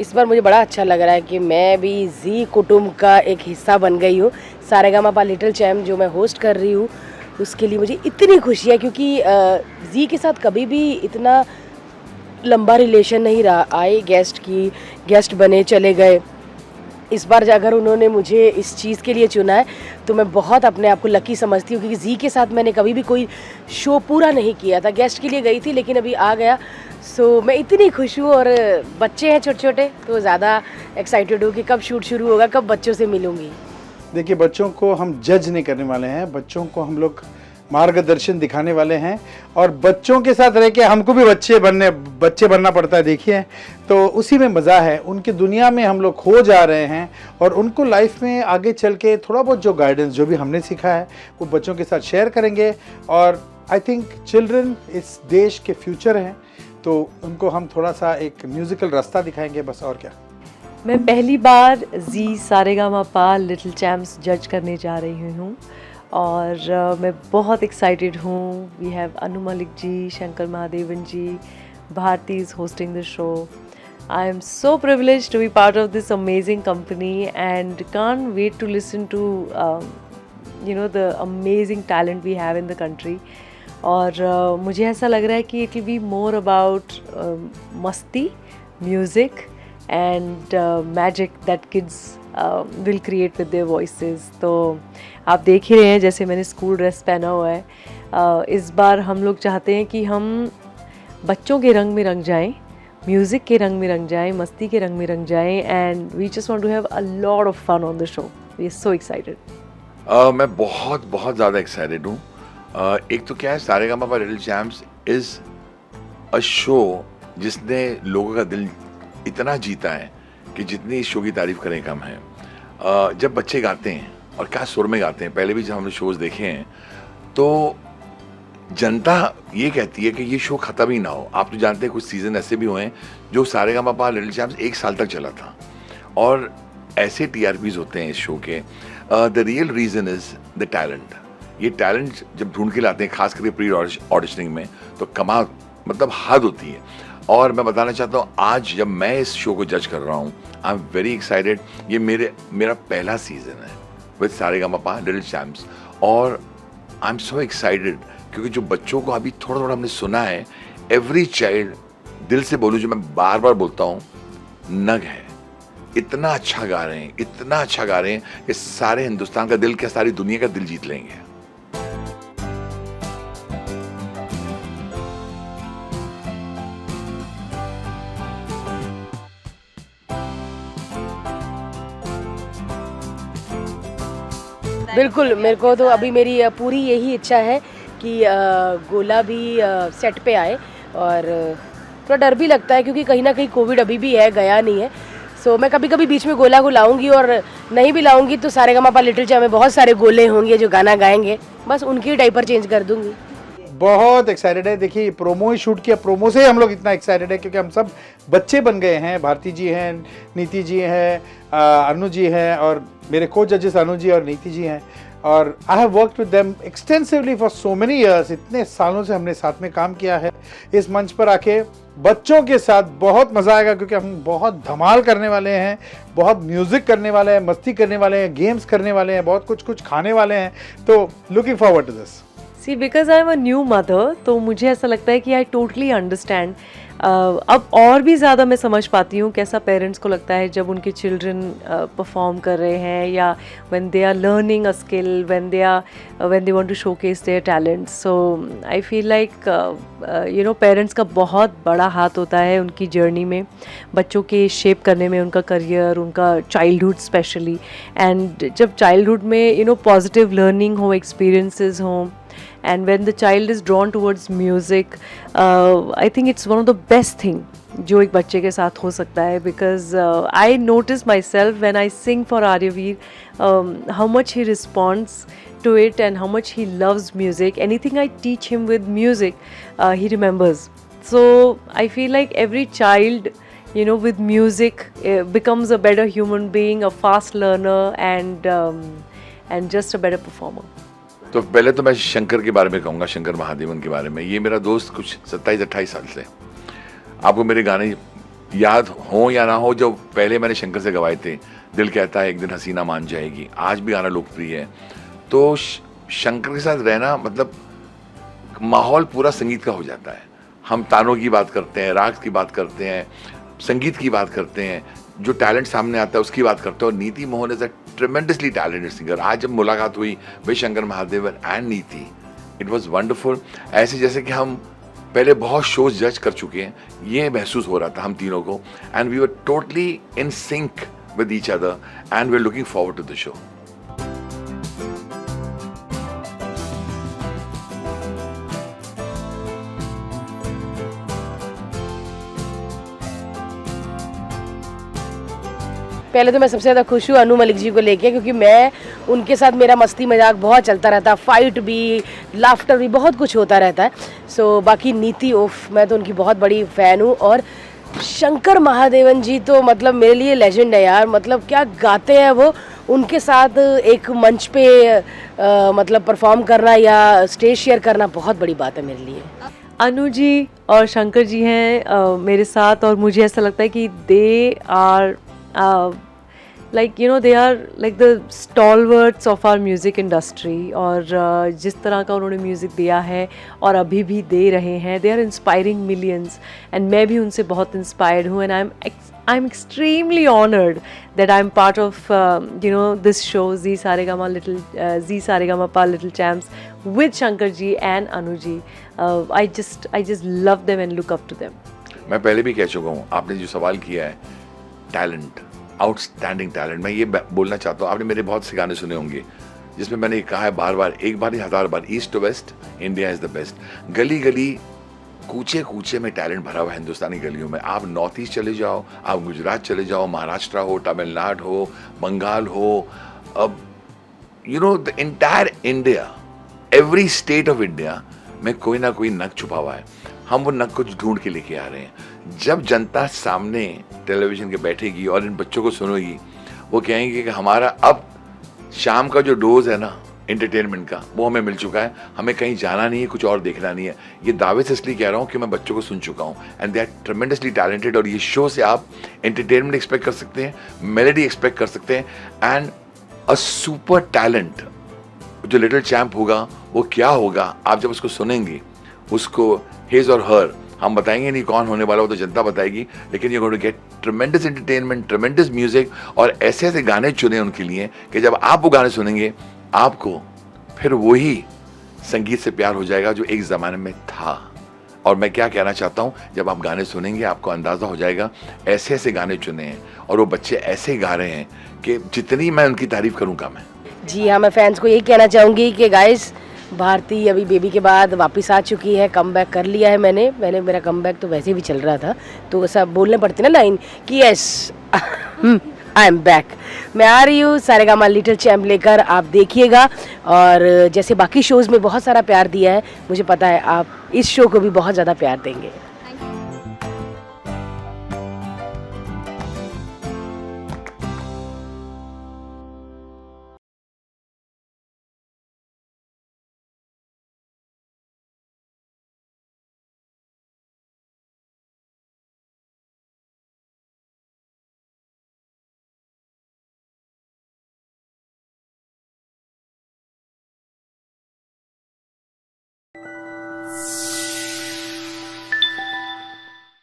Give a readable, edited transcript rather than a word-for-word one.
इस बार मुझे बड़ा अच्छा लग रहा है कि मैं भी जी कुटुंब का एक हिस्सा बन गई हूँ। सारेगामापा लिटिल चैम्प जो मैं होस्ट कर रही हूँ, उसके लिए मुझे इतनी खुशी है क्योंकि जी के साथ कभी भी इतना लंबा रिलेशन नहीं रहा। आए गेस्ट बने चले गए। इस बार अगर उन्होंने मुझे इस चीज़ के लिए चुना है तो मैं बहुत अपने आप को लकी समझती हूँ क्योंकि जी के साथ मैंने कभी भी कोई शो पूरा नहीं किया था। गेस्ट के लिए गई थी लेकिन अभी आ गया। सो मैं इतनी खुश हूँ और बच्चे हैं छोटे छोटे तो ज़्यादा एक्साइटेड हूँ कि कब शूट शुरू होगा, कब बच्चों से मिलूँगी। देखिए, बच्चों को हम जज नहीं करने वाले हैं, बच्चों को हम लोग मार्गदर्शन दिखाने वाले हैं और बच्चों के साथ रह के हमको भी बच्चे बनना पड़ता है। देखिए, तो उसी में मज़ा है। उनकी दुनिया में हम लोग खो जा रहे हैं और उनको लाइफ में आगे चल के थोड़ा बहुत जो गाइडेंस जो भी हमने सीखा है वो बच्चों के साथ शेयर करेंगे। और आई थिंक चिल्ड्रन इस देश के फ्यूचर हैं, तो उनको हम थोड़ा सा एक म्यूज़िकल रास्ता दिखाएंगे, बस और क्या। मैं पहली बार जी सारेगामापा लिटिल चैम्प्स जज करने जा रही हूँ और मैं बहुत एक्साइटेड हूँ। We have Anu Malik ji, Shankar Mahadevan ji, Bharti is hosting the show. I am so privileged to be part of this amazing company and can't wait to listen to the amazing talent we have in the country. और मुझे ऐसा लग रहा है कि it will be more about मस्ती, music and magic that kids will create with their voices. तो आप देख ही रहे हैं जैसे मैंने स्कूल ड्रेस पहना हुआ है। इस बार हम लोग चाहते हैं कि हम बच्चों के रंग में रंग जाएं, म्यूज़िक के रंग में रंग जाएं, मस्ती के रंग में रंग जाएं and we just want to have a lot of fun on the show. We are so excited. मैं बहुत ज़्यादा एक्साइटेड हूँ. एक तो क्या है, Saregamapa little champs is a show जिसने लोगों का दिल इतना जीता है कि जितनी इस शो की तारीफ करें कम है. जब बच्चे गाते हैं और क्या सुर में गाते हैं, पहले भी जब हमने शोज़ देखे हैं तो जनता ये कहती है कि ये शो ख़त्म ही ना हो. आप तो जानते हैं कुछ सीज़न ऐसे भी हुए हैं जो सारेगामापा लिटिल चैम्प्स 1 साल तक चला था और ऐसे TRPs होते हैं इस शो के. The real reason is the talent. ये टैलेंट जब ढूंढ के लाते हैं, खास करके प्री ऑडिशनिंग में, तो कमाल मतलब हद होती है. और मैं बताना चाहता हूँ, आज जब मैं इस शो को जज कर रहा हूँ, आई एम वेरी एक्साइटेड. ये मेरा पहला सीज़न है विद सारेगामापा लिटिल चैम्प्स और आई एम सो एक्साइटेड क्योंकि जो बच्चों को अभी थोड़ा थोड़ा हमने सुना है, एवरी चाइल्ड, दिल से बोलूँ, जो मैं बार बार बोलता हूँ, नग है. इतना अच्छा गा रहे हैं, इतना अच्छा गा रहे हैं कि सारे हिंदुस्तान का दिल, क्या सारी दुनिया का दिल जीत लेंगे. बिल्कुल, मेरे को तो अभी मेरी पूरी यही इच्छा है कि गोला भी सेट पे आए. और थोड़ा डर भी लगता है क्योंकि कहीं ना कहीं कोविड अभी भी है, गया नहीं है. सो मैं कभी कभी बीच में गोला को लाऊंगी और नहीं भी लाऊंगी तो सारेगामापा लिटिल चैम्प में बहुत सारे गोले होंगे जो गाना गाएंगे, बस उनकी डायपर चेंज कर दूंगी. बहुत एक्साइटेड है. देखिए, प्रोमो ही शूट किया, प्रोमो से ही हम लोग इतना एक्साइटेड है क्योंकि हम सब बच्चे बन गए हैं. भारती जी हैं, नीति जी हैं, अनु जी हैं और मेरे को जजेस अनु जी और नीति जी हैं. और I have worked with them extensively for so many years. इतने सालों से हमने साथ में काम किया है. इस मंच पर आके बच्चों के साथ बहुत मज़ा आएगा क्योंकि हम बहुत धमाल करने वाले हैं, बहुत म्यूज़िक करने वाले हैं, मस्ती करने वाले हैं, गेम्स करने वाले हैं, बहुत कुछ खाने वाले हैं. तो looking forward to this. See because I am a new mother, तो मुझे ऐसा लगता है कि आई टोटली अंडरस्टैंड. अब और भी ज़्यादा मैं समझ पाती हूँ कैसा पेरेंट्स को लगता है जब उनके चिल्ड्रन परफॉर्म कर रहे हैं या when they are learning a skill, when they want to showcase their talent. So I feel like parents का बहुत बड़ा हाथ होता है उनकी जर्नी में, बच्चों के शेप करने में, उनका करियर, उनका चाइल्डहुड स्पेशली. एंड जब चाइल्डहुड में पॉजिटिव लर्निंग हो, एक्सपीरियंसेस हों, and when the child is drawn towards music, I think it's one of the best thing जो एक बच्चे के साथ हो सकता है. because I notice myself when I sing for Aryaveer how much he responds to it and how much he loves music. Anything I teach him with music he remembers. So I feel like every child with music becomes a better human being, a fast learner and just a better performer. तो पहले तो मैं शंकर के बारे में कहूँगा, शंकर महादेवन के बारे में. ये मेरा दोस्त कुछ 27-28 साल से. आपको मेरे गाने याद हो या ना हो, जो पहले मैंने शंकर से गवाए थे, दिल कहता है एक दिन हसीना मान जाएगी, आज भी गाना लोकप्रिय है। तो शंकर के साथ रहना मतलब माहौल पूरा संगीत का हो जाता है। हम तानों की बात करते हैं, राग की बात करते हैं, संगीत की बात करते हैं, जो टैलेंट सामने आता है उसकी बात करते हैं। और नीति Mohan is a tremendously talented singer. आज जब मुलाकात हुई विद शंकर महादेवन एंड नीति, इट वाज वंडरफुल। ऐसे जैसे कि हम पहले बहुत शोज जज कर चुके हैं, ये महसूस हो रहा था हम तीनों को, and we were totally in sync with each other and we are looking forward to the show. पहले तो मैं सबसे ज़्यादा खुश हूँ अनु मलिक जी को लेके, क्योंकि मैं उनके साथ मेरा मस्ती मजाक बहुत चलता रहता, फाइट भी, लाफ्टर भी, बहुत कुछ होता रहता है। सो बाकी नीति उफ, मैं तो उनकी बहुत बड़ी फ़ैन हूँ। और शंकर महादेवन जी तो मतलब मेरे लिए लेजेंड है यार, मतलब क्या गाते हैं वो। उनके साथ एक मंच पे मतलब परफॉर्म करना या स्टेज शेयर करना बहुत बड़ी बात है मेरे लिए। अनु जी और शंकर जी हैं मेरे साथ, और मुझे ऐसा लगता है कि they are like you know they are like the stalwarts of our music industry। और जिस तरह का उन्होंने म्यूज़िक दिया है और अभी भी दे रहे हैं, they are inspiring millions, and मैं भी उनसे बहुत inspired हूँ, and I'm extremely honored that I'm part of you know this show Zee Saregama Little Champs with Shankar ji and Anu ji। I just love them and look up to them। मैं पहले भी कह चुका हूँ, आपने जो सवाल किया है, टैलेंट, आउटस्टैंडिंग टैलेंट, मैं ये बोलना चाहता हूँ। आपने मेरे बहुत से गाने सुने होंगे जिसमें मैंने कहा है बार बार, एक बार ही 1000 बार, east to west India is the best. गली गली कूचे कूचे में टैलेंट भरा हुआ है हिंदुस्तानी गलियों में। आप नॉर्थ ईस्ट चले जाओ, आप गुजरात चले जाओ, महाराष्ट्र हो, तमिलनाडु हो, बंगाल हो, अब you know the entire India, every state of India में कोई ना कोई नग छुपा हुआ है। हम वो नग को ढूंढ के लेके आ रहे हैं। जब जनता सामने टेलीविजन के बैठेगी और इन बच्चों को सुनेगी, वो कहेंगे कि हमारा अब शाम का जो डोज है ना एंटरटेनमेंट का, वो हमें मिल चुका है, हमें कहीं जाना नहीं है, कुछ और देखना नहीं है। ये दावे से इसलिए कह रहा हूँ कि मैं बच्चों को सुन चुका हूँ, and they are tremendously talented. और ये शो से आप एंटरटेनमेंट एक्सपेक्ट कर सकते हैं, मेलेडी एक्सपेक्ट कर सकते हैं, एंड अ सुपर टैलेंट जो लिटिल चैम्प होगा वो क्या होगा आप जब उसको सुनेंगे। उसको हिज और हर हम बताएंगे नहीं कौन होने वाला, वो तो जनता बताएगी, लेकिन you going to get tremendous entertainment, tremendous music, और ऐसे ऐसे गाने चुने उनके लिए कि जब आप वो गाने सुनेंगे आपको फिर वही संगीत से प्यार हो जाएगा जो एक ज़माने में था। और मैं क्या कहना चाहता हूँ, जब आप गाने सुनेंगे आपको अंदाज़ा हो जाएगा ऐसे ऐसे गाने चुने हैं और वो बच्चे ऐसे गा रहे हैं कि जितनी मैं उनकी तारीफ़ करूँ कम है। जी हाँ, मैं फैंस को यही कहना चाहूँगी कि गाइस, भारती अभी बेबी के बाद वापस आ चुकी है, कम बैक कर लिया है मैंने। मेरा कम बैक तो वैसे भी चल रहा था, तो सब बोलने पड़ते ना लाइन कि यस आई एम बैक। मैं आ रही हूँ सारेगामा लिटिल चैम्प लेकर, आप देखिएगा। और जैसे बाकी शोज़ में बहुत सारा प्यार दिया है, मुझे पता है आप इस शो को भी बहुत ज़्यादा प्यार देंगे।